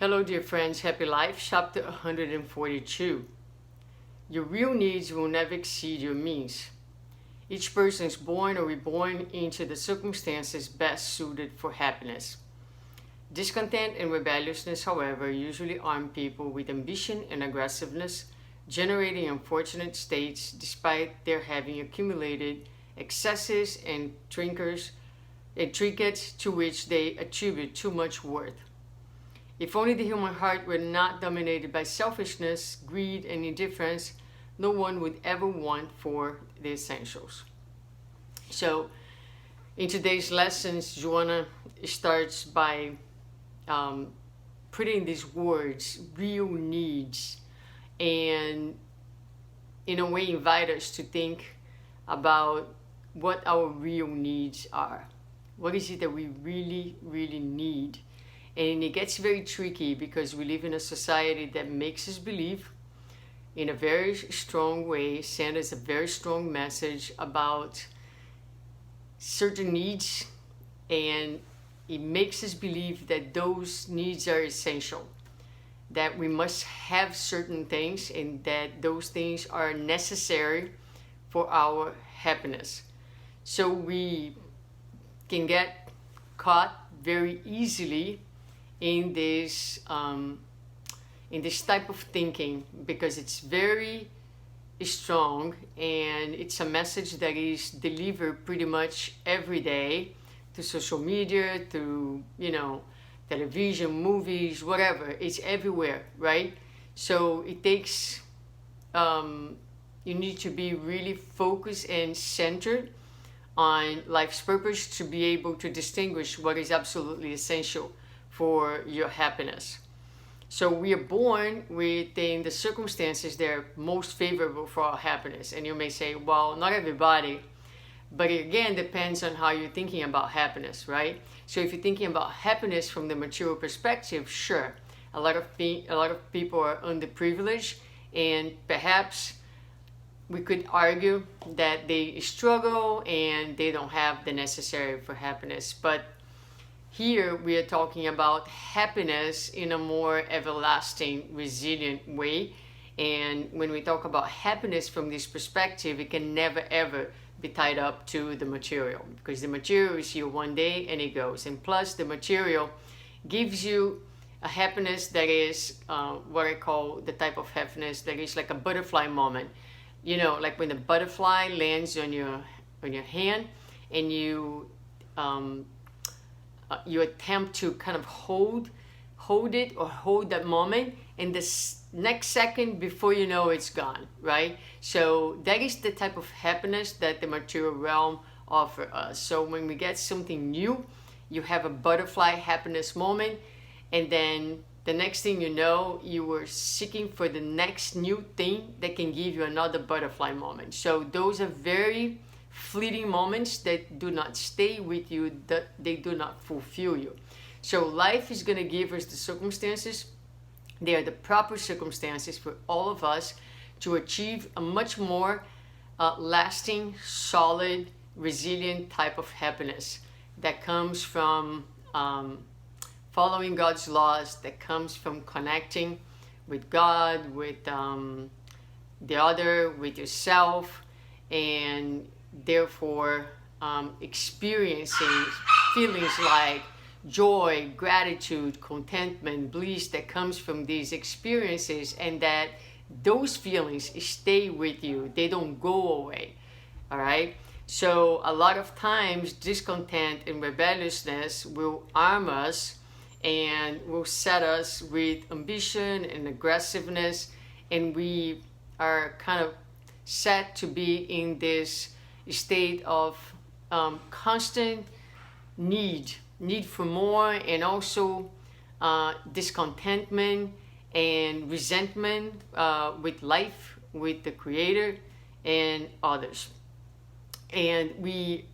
Hello, dear friends. Happy Life, chapter 142. Your real needs will never exceed your means. Each person is born or reborn into the circumstances best suited for happiness. Discontent and rebelliousness, however, usually arm people with ambition and aggressiveness, generating unfortunate states despite their having accumulated excesses and trinkets to which they attribute too much worth. If only the human heart were not dominated by selfishness, greed, and indifference, no one would ever want for the essentials. So, in today's lessons, Joanna starts by putting these words, real needs, and in a way invite us to think about what our real needs are. What is it that we really, really need? And it gets very tricky because we live in a society that makes us believe in a very strong way, send us a very strong message about certain needs, and it makes us believe that those needs are essential, that we must have certain things and that those things are necessary for our happiness. So we can get caught very easily in this type of thinking because it's very strong and it's a message that is delivered pretty much every day to social media, to television, movies, whatever. It's everywhere, right? So it takes you need to be really focused and centered on life's purpose to be able to distinguish what is absolutely essential for your happiness. So we are born within the circumstances that are most favorable for our happiness. And you may say, well, not everybody, but it again depends on how you're thinking about happiness, right? So if you're thinking about happiness from the material perspective, sure, a lot of people are underprivileged, and perhaps we could argue that they struggle and they don't have the necessary for happiness. But here we are talking about happiness in a more everlasting, resilient way. And when we talk about happiness from this perspective, it can never ever be tied up to the material, because the material is here one day and it goes. And plus the material gives you a happiness that is what I call the type of happiness that is like a butterfly moment. You know, like when the butterfly lands on your hand and you attempt to kind of hold it or hold that moment, and the next second before you know it's gone, right? So that is the type of happiness that the material realm offers us. So when we get something new, you have a butterfly happiness moment, and then the next thing you know, you were seeking for the next new thing that can give you another butterfly moment. So those are very fleeting moments that do not stay with you, that they do not fulfill you. So life is going to give us the circumstances. They are the proper circumstances for all of us to achieve a much more lasting, solid, resilient type of happiness that comes from following God's laws, that comes from connecting with God, with the other, with yourself, and therefore experiencing feelings like joy, gratitude, contentment, bliss that comes from these experiences, and that those feelings stay with you. They don't go away. All right? So a lot of times discontent and rebelliousness will arm us and will set us with ambition and aggressiveness, and we are kind of set to be in this state of constant need for more, and also discontentment and resentment with life, with the Creator and others. And we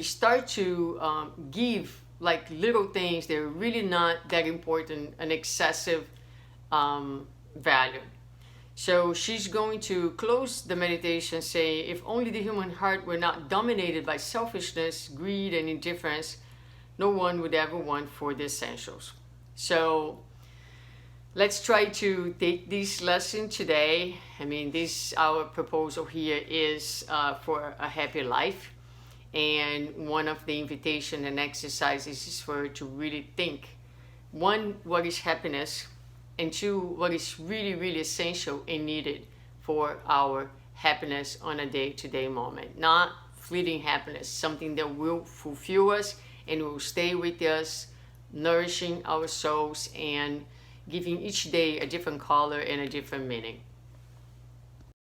start to give like little things that are really not that important an excessive value. So she's going to close the meditation saying, if only the human heart were not dominated by selfishness, greed, and indifference, no one would ever want for the essentials. So let's try to take this lesson today. I mean, this our proposal here is for a happy life. And one of the invitation and exercises is for to really think, one, what is happiness, and two, what is really, really essential and needed for our happiness on a day-to-day moment. Not fleeting happiness, something that will fulfill us and will stay with us, nourishing our souls and giving each day a different color and a different meaning.